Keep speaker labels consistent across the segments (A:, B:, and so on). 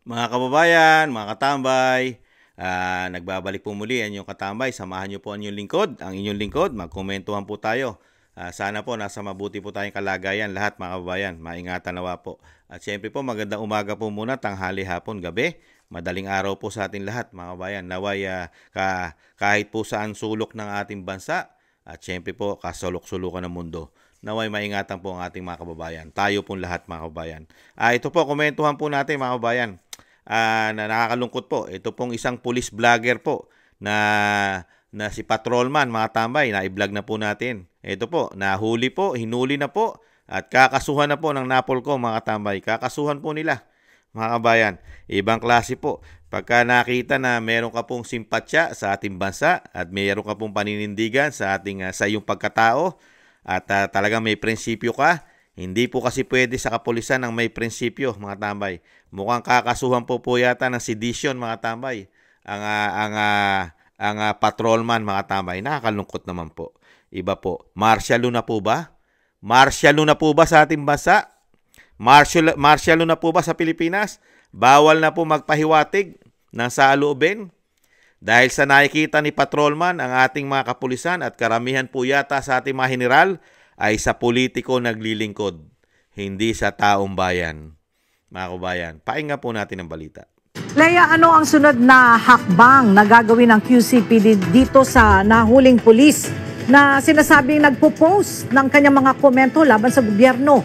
A: Mga kababayan, mga katambay, nagbabalik po muli ang inyong katambay. Samahan niyo po ang inyong lingkod. Magkomentuhan po tayo. Sana po nasa mabuti po tayong kalagayan lahat mga kababayan. Maingatan nawa po. At syempre po magandang umaga po muna, tanghali, hapon, gabi. Madaling araw po sa atin lahat mga kababayan. Naway kahit po saan sulok ng ating bansa at syempre po kasulok-sulukan ng mundo. Naway maingatan po ang ating mga kababayan. Tayo pong lahat mga kababayan. Ito po, komentuhan po natin mga kababayan. Na nakakalungkot po. Ito pong isang police vlogger po na si Patrolman, mga tambay, na i-vlog na po natin. Ito po, nahuli po, hinuli na po, at kakasuhan na po ng Napolcom, mga tambay. Kakasuhan po nila, mga kabayan. Ibang klase po. Pagka nakita na meron ka pong simpatsya sa ating bansa at meron ka pong paninindigan sa sa iyong pagkatao at talagang may prinsipyo ka, hindi po kasi pwede sa kapulisan ng may prinsipyo, mga tambay. Mukhang kakasuhan po yata ng sedition, mga tambay. Ang patrolman, mga tambay. Nakakalungkot naman po. Iba po. Martial law na po ba? Martial law na po ba sa ating bansa? Martial law na po ba sa Pilipinas? Bawal na po magpahiwatig ng saloobin? Dahil sa nakikita ni patrolman ang ating mga kapulisan at karamihan po yata sa ating mga general ay sa politiko naglilingkod, hindi sa taong bayan. Mga kabayan, pahinga po natin ang balita.
B: Leia, ano ang sunod na hakbang na gagawin ng QCPD dito sa nahuling pulis na sinasabing nagpo-post ng kanyang mga komento laban sa gobyerno?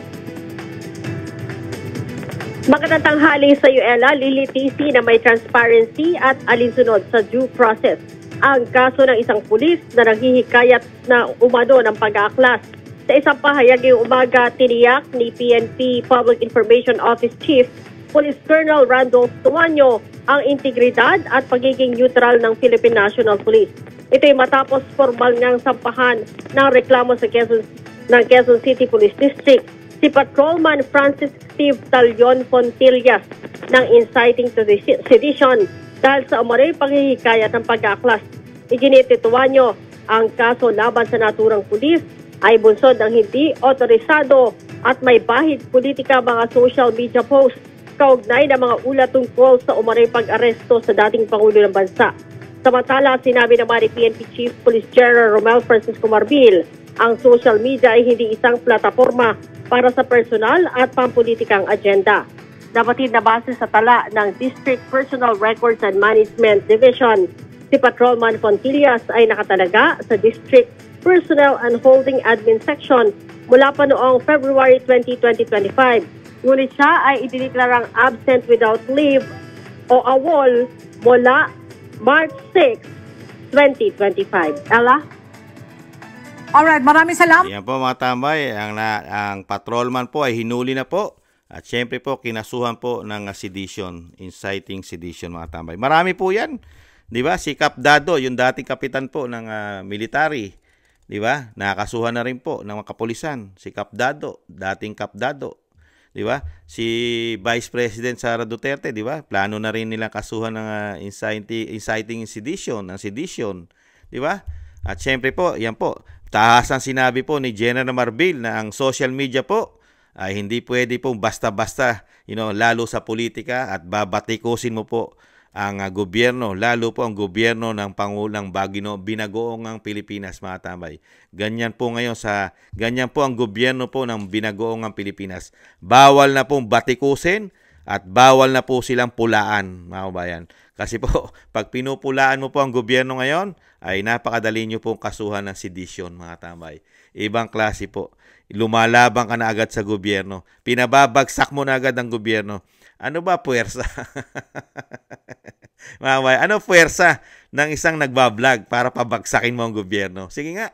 C: Magandang tanghali sa iyo, Ella. Lilitisi na may transparency at alinsunod sa due process ang kaso ng isang pulis na naghihikayat na umano ng pag-aaklas. Sa isang pahayag ngayong umaga, tiniyak ni PNP Public Information Office Chief Police Colonel Randolph Tuanyo ang integridad at pagiging neutral ng Philippine National Police. Ito'y matapos formal ngang sampahan ng reklamo sa Quezon City Police District si Patrolman Francis Steve Talion Fontillas ng inciting to sedition dahil sa umaray paghihikayat ng pag-aaklas. Iginitituan nyo ang kaso laban sa naturang pulis ay bunsod ng hindi otorisado at may bahid politika mga social media posts kaugnay ng mga ulat tungkol sa umaray pag-aresto sa dating Pangulo ng Bansa. Samantala, sinabi naman ni PNP Chief Police General Romel Francisco Marbil, ang social media ay hindi isang plataforma para sa personal at pampolitikang agenda. Nabatid na base sa tala ng District Personal Records and Management Division, si Patrolman Fontillas ay nakatalaga sa District Personnel and Holding Admin Section mula pa noong February 20, 2025. Ngunit siya ay idineklarang absent without leave o AWOL mula March 6, 2025. Ella?
B: Alright, maraming salamat.
A: Yan po mga tambay, ang patrolman po ay hinuli na po at syempre po kinasuhan po ng sedition, inciting sedition mga tambay. Marami po yan, di ba? Si Cap Dado, yung dating kapitan po ng military, di ba? Nakasuhan na rin po ng mga kapulisan, si Cap Dado, dating Cap Dado, di ba? Si Vice President Sara Duterte, di ba? Plano na rin nilang kasuhan ng inciting sedition, di ba? At syempre po, yan po, tahasang sinabi po ni General Marbil na ang social media po ay hindi pwede po basta-basta, lalo sa politika at babatikusin mo po ang gobyerno, lalo po ang gobyerno ng Pangulang binagoong ang Pilipinas, mga tambay. Ganyan po ang gobyerno po ng binagoong ang Pilipinas. Bawal na pong batikusin at bawal na po silang pulaan, mga kabayan. Kasi po, pag pinupulaan mo po ang gobyerno ngayon, ay napakadali nyo pong kasuhan ng sedition, mga tambay. Ibang klase po. Lumalaban ka na agad sa gobyerno. Pinababagsak mo na agad ang gobyerno. Ano ba puwersa? Mga kabayan, ano puwersa ng isang nagbablog para pabagsakin mo ang gobyerno? Sige nga.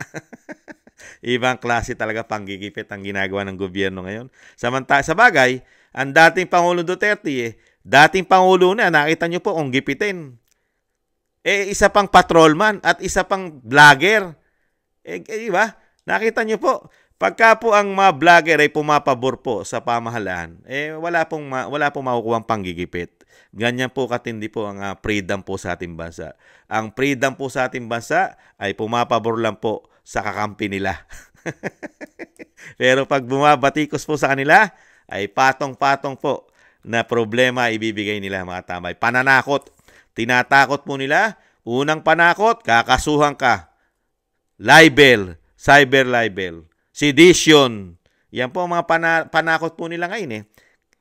A: Ibang klase talaga panggigipit ang ginagawa ng gobyerno ngayon. Samantala, sa bagay, ang dating Pangulong Duterte, dating Pangulo na, nakita nyo po kung gipitin. Isa pang patrolman at isa pang vlogger. Di ba? Nakita nyo po, pagka po ang mga vlogger ay pumapabor po sa pamahalaan, wala pong makukuhang panggigipit. Ganyan po katindi po ang freedom po sa ating bansa. Ang freedom po sa ating bansa ay pumapabor lang po sa kakampi nila. Pero pag bumabatikos po sa kanila, ay patong-patong po na problema ibibigay nila, mga tambay. Pananakot. Tinatakot po nila. Unang panakot, kakasuhan ka. Libel, cyber libel, sedition. Yan po ang mga panakot po nila ngayon eh.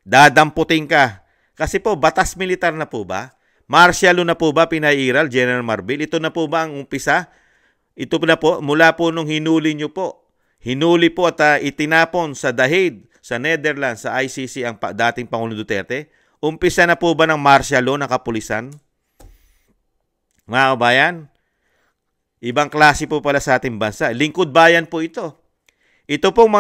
A: Dadamputin ka. Kasi po, batas militar na po ba? Martial law na po ba pinairal, General Marbil? Ito na po ba ang umpisa? Ito na po, mula po nung hinuli nyo po. Hinuli po at itinapon sa The Hague, sa Netherlands, sa ICC ang dating Pangulong Duterte. Umpisa na po ba ng martial law ng kapulisan? Mga kabayan, ibang klase po pala sa ating bansa. Lingkod bayan po ito. Ito pong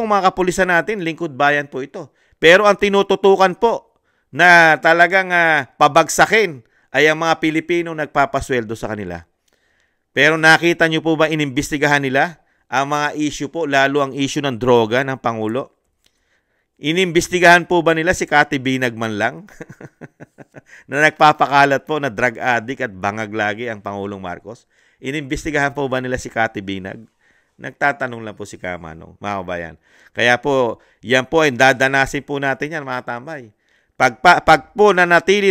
A: mga kapulisan natin, lingkod bayan po ito. Pero ang tinututukan po na talagang pabagsakin ay ang mga Pilipino nagpapasweldo sa kanila. Pero nakita nyo po ba inimbestigahan nila ang mga issue po, lalo ang issue ng droga ng Pangulo? Inimbestigahan po ba nila si Cathy Binag man lang? Na nagpapakalat po na drug addict at bangag lagi ang Pangulong Marcos? Inimbestigahan po ba nila si Cathy Binag? Nagtatanong lang po si Kamano, mga kabayan. Kaya po, yan po ay dadanasin po natin yan, mga tambay. Pag po nanatili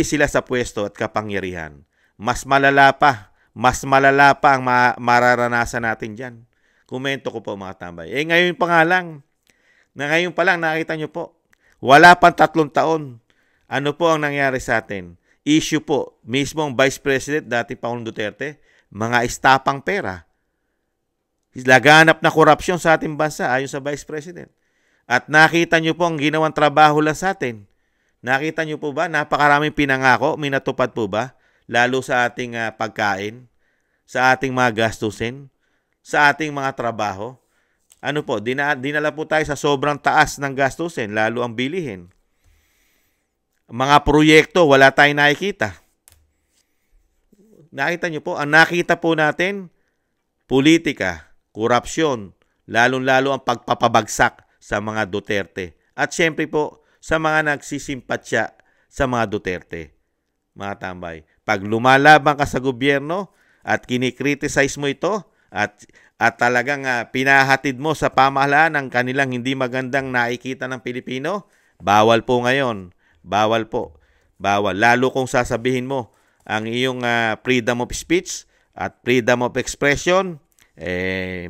A: sila sa pwesto at kapangyarihan, mas malala pa ang mararanasan natin dyan. Komento ko po, mga tambay. Ngayon pa lang, nakita nyo po, wala pang 3 taon. Ano po ang nangyari sa atin? Issue po, mismo ang Vice President, dating Pangulong Duterte, mga estapang pera. Laganap na korupsyon sa ating bansa ayon sa Vice President. At nakita nyo po ang ginawang trabaho lang sa atin. Nakita nyo po ba? Napakaraming pinangako, minatupad po ba? Lalo sa ating pagkain, sa ating mga gastusin, sa ating mga trabaho. Ano po, dinala po tayo sa sobrang taas ng gastusin, lalo ang bilihin. Mga proyekto, wala tayong nakikita. Nakita nyo po, ang nakita po natin, politika, korupsyon, lalong-lalo ang pagpapabagsak sa mga Duterte. At syempre po, sa mga nagsisimpatsya sa mga Duterte. Mga tambay, pag lumalaban ka sa gobyerno at kinikriticize mo ito at talagang pinahatid mo sa pamahalaan ng kanilang hindi magandang nakikita ng Pilipino, bawal po ngayon. Bawal po. Bawal. Lalo kung sasabihin mo ang iyong freedom of speech at freedom of expression,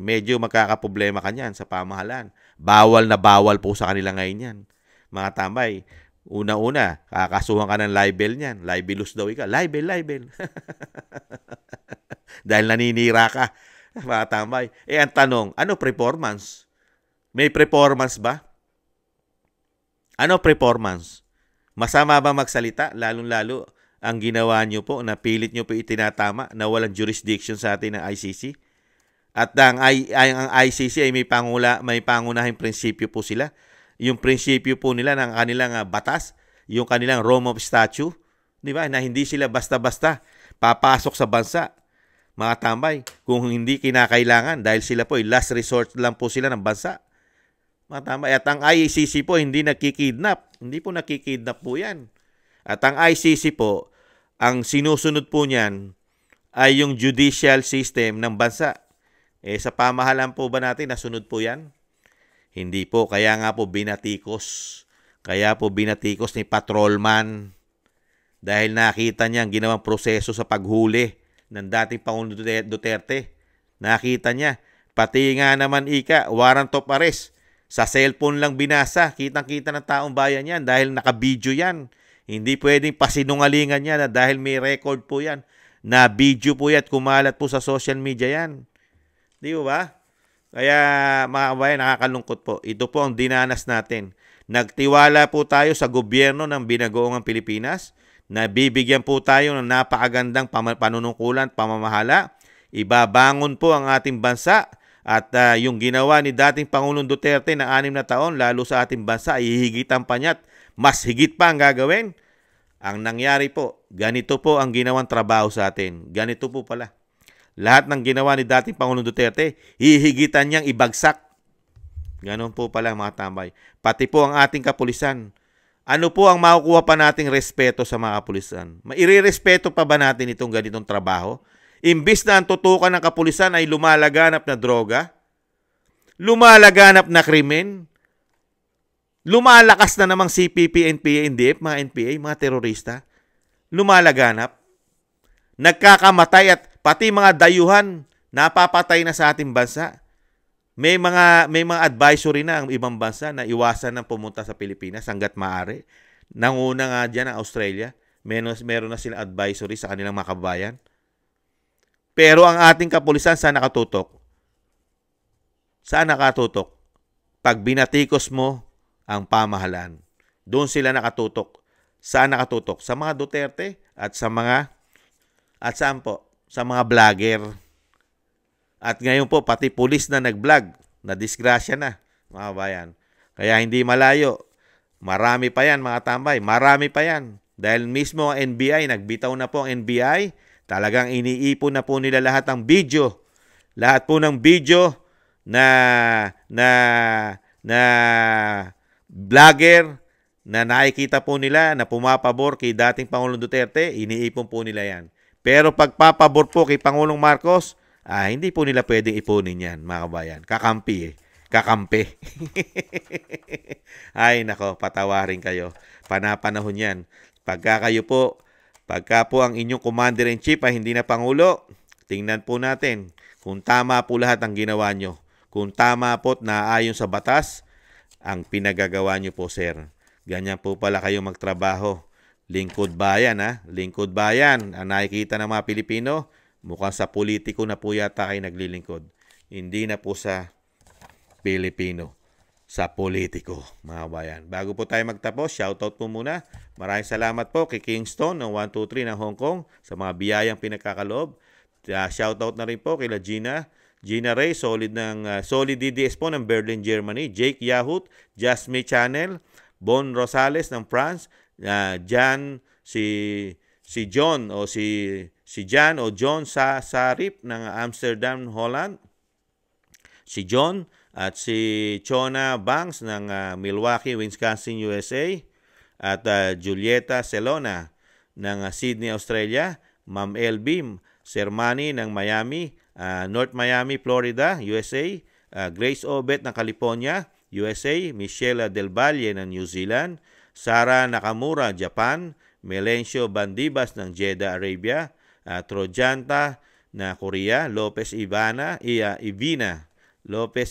A: medyo magkakaproblema ka niyan sa pamahalaan. Bawal na bawal po sa kanila ngayon yan. Mga tambay, una-una, kakasuhan ka ng libel niyan. Libelous daw ika. Libel. Dahil naninira ka. Mga tambay. Ang tanong, ano performance? May performance ba? Ano performance? Masama ba magsalita? Lalong-lalo ang ginawa nyo po, na pilit nyo po itinatama na walang jurisdiction sa atin ng ICC. At ang ICC ay may pangunahing prinsipyo po sila. Yung prinsipyo po nila ng kanilang batas, yung kanilang Rome of Statute, di ba? Na hindi sila basta-basta papasok sa bansa. Mga tambay, kung hindi kinakailangan dahil sila po ay last resort lang po sila ng bansa. Mga tambay, at ang ICC po hindi nakikidnap. Hindi po nakikidnap po yan. At ang ICC po, ang sinusunod po niyan ay yung judicial system ng bansa. Sa pamahalaan po ba natin, nasunod po yan? Hindi po. Kaya nga po binatikos. Kaya po binatikos ni Patrolman. Dahil nakita niya ang ginawang proseso sa paghuli ng dating Pangulong Duterte. Nakita niya. Pati nga naman warrant of arrest. Sa cellphone lang binasa. Kitang-kita ng taong bayan yan dahil naka-video yan. Hindi pwedeng pasinungalingan yan dahil may record po yan. Na video po yan at kumalat po sa social media yan. Di ba? Kaya mga kabayan, nakakalungkot po. Ito po ang dinanas natin. Nagtiwala po tayo sa gobyerno ng binagoong Pilipinas. Nabibigyan po tayo ng napakagandang panunungkulan, pamamahala. Ibabangon po ang ating bansa. At yung ginawa ni dating Pangulong Duterte na 6 na taon, lalo sa ating bansa, ay hihigitan pa niya at mas higit pa ang gagawin. Ang nangyari po, ganito po ang ginawang trabaho sa atin. Ganito po pala. Lahat ng ginawa ni dating Pangulong Duterte, hihigitan niyang ibagsak. Ganon po pala mga tambay. Pati po ang ating kapulisan. Ano po ang makukuha pa nating respeto sa mga kapulisan? Mairerespeto pa ba natin itong ganitong trabaho? Imbis na ang tutukan ng kapulisan ay lumalaganap na droga, lumalaganap na krimen, Lumalakas na namang CPP, NPA, NDF, mga NPA, mga terorista. Lumalaganap. Nagkakamatay at pati mga dayuhan napapatay na sa ating bansa. May mga advisory na ang ibang bansa na iwasan ng pumunta sa Pilipinas hangga't maaari. Nanguna nga dyan ang Australia. Meron na silang advisory sa kanilang mga kababayan. Pero ang ating kapulisan saan nakatutok? Saan nakatutok? Pag binatikos mo ang pamahalaan. Doon sila nakatutok. Saan nakatutok? Sa mga Duterte at saan po? Sa mga vlogger. At ngayon po, pati pulis na nag-vlog, na disgrasya na, mga bayan. Kaya hindi malayo. Marami pa yan, mga tambay. Marami pa yan. Dahil mismo ang NBI, nagbitaw na po ang NBI, talagang iniipon na po nila lahat ng video. Lahat po ng video na vlogger na nakikita po nila na pumapabor kay dating Pangulong Duterte, iniipon po nila yan. Pero pagpapabor po kay Pangulong Marcos, hindi po nila pwedeng ipunin yan, mga kabayan. Kakampi eh. Kakampi. Ay, nako, patawarin kayo. Panapanahon yan. Pagka po ang inyong Commander-in-Chief ay hindi na Pangulo, tingnan po natin kung tama po lahat ang ginawa nyo. Kung tama po at naayon sa batas, ang pinagagawa nyo po, sir. Ganyan po pala kayo magtrabaho. Lingkod bayan, ha? Lingkod bayan. Ang nakikita ng mga Pilipino, mukhang sa politiko na po yata kayo naglilingkod. Hindi na po sa Pilipino. Sa politiko, mga bayan. Bago po tayo magtapos, shoutout po muna. Maraming salamat po kay Kingston ng 123 ng Hong Kong sa mga biyayang pinagkakaloob. Shoutout na rin po kay Gina Ray, solid DDS po ng Berlin, Germany. Jake Yahut, Jasmine Channel, Bon Rosales ng France, si John o John Sarip ng Amsterdam, Holland. Si John at si Chona Banks ng Milwaukee, Wisconsin, USA. At Julieta Celona ng Sydney, Australia. Ma'am Elbim Sermani ng Miami, North Miami, Florida, USA. Grace Obet ng California, USA. Michelle Del Valle ng New Zealand. Sara Nakamura, Japan. Melencio Bandibas ng Jeddah, Arabia. Trojanta na Korea. Lopez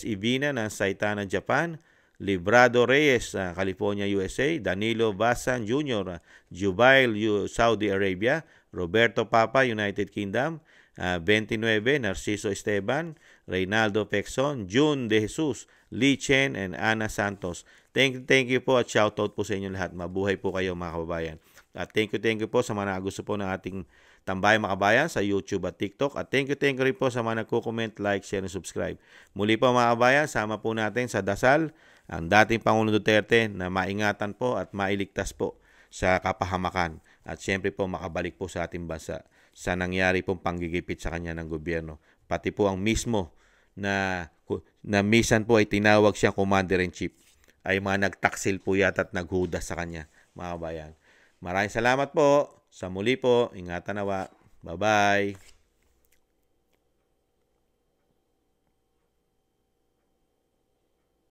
A: Ivina ng Saitama, Japan. Librado Reyes, California, USA. Danilo Basan Jr., Jubail, Saudi Arabia. Roberto Papa, United Kingdom. 29, Narciso Esteban. Reynaldo Pexon. June De Jesus. Lee Chen and Ana Santos. Thank you po at shoutout po sa inyo lahat. Mabuhay po kayo, mga kababayan. At thank you po sa mga gusto po ng ating Tambay mga kabayan sa YouTube at TikTok. At thank you rin po sa mga nagko-comment, like, share, and subscribe. Muli po mga kabayan, sama po natin sa dasal ang dating Pangulong Duterte na maingatan po at mailigtas po sa kapahamakan. At syempre po makabalik po sa ating bansa sa nangyari pong panggigipit sa kanya ng gobyerno. Pati po ang mismo na misan po ay tinawag siyang Commander-in-Chief ay mga nagtaksil po yata at naghudas sa kanya, mga kabayan. Maraming salamat po. Sa muli po, ingatan nawa. Bye-bye.